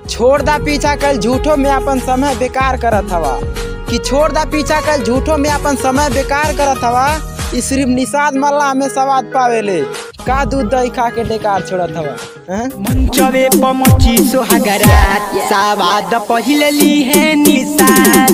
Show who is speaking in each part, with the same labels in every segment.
Speaker 1: छोड़ दा पीछा कल झूठो में अपन समय बेकार करत हवा। कि छोड़ दा पीछा कल झूठो में अपन समय बेकार करत हवा। ई सिर्फ निषाद मल्ला हमें स्वाद पावेले। का दूध दही खा के बेकार छोड़त हवा।
Speaker 2: मंचवे पर मची सोहागरात सवाद पहिले ली है निषाद।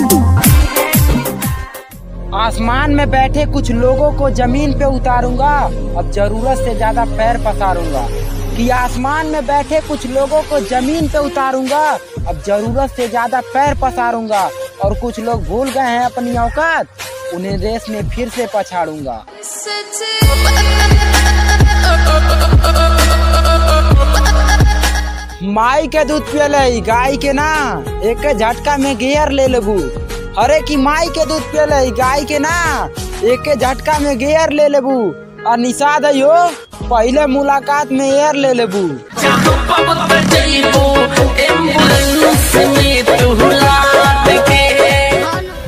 Speaker 1: आसमान में बैठे कुछ लोगों को जमीन पे उतारूंगा, अब जरूरत से ज्यादा पैर पसारूंगा। कि आसमान में बैठे कुछ लोगों को जमीन पे उतारूंगा, अब जरूरत से ज्यादा पैर पसारूंगा। और कुछ लोग भूल गए हैं अपनी औकात, उन्हें रेस में फिर से पछाड़ूंगा। माई के दूध पियले गाय के ना, एक झटका में गियर ले लेबू। अरे कि माई के दूध पियले गाय के ना, एक झटका में गियर ले लेबू। और निषाद हो पहले मुलाकात में एयर ले लेबू।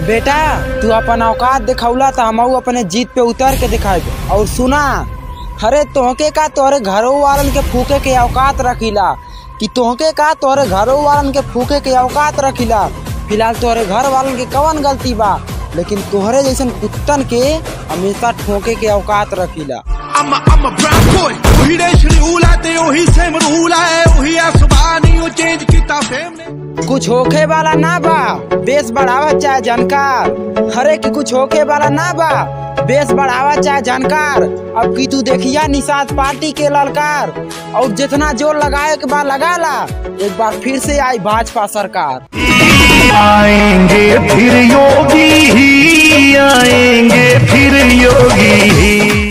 Speaker 1: बेटा तू अपन औकात दिखौला तो हम अपने जीत पे उतर के दिखाए। और सुना, अरे तोहके का तोहरे घरों वालन के फूके के औकात रखीला। कि तोहके का तोहरे घरों वालन के फूके के औकात रखीला। फिलहाल तोहरे घर वालन के कवन गलती बा, लेकिन तोहरे जैसन कुत्तन के हमेशा ठोके के औकात रखीला। कुछ होखे वाला ना बा बेस बढ़ावा चाहे जानकार। हरे कि कुछ होखे वाला ना बा बेस बढ़ावा चाहे जानकार। अब की तू देखिया निषाद पार्टी के ललकार। और जितना जोर लगाए के बाद लगाला, एक बार फिर से आई भाजपा सरकार।
Speaker 3: आएंगे फिर योगी ही, आएंगे फिर योगी ही।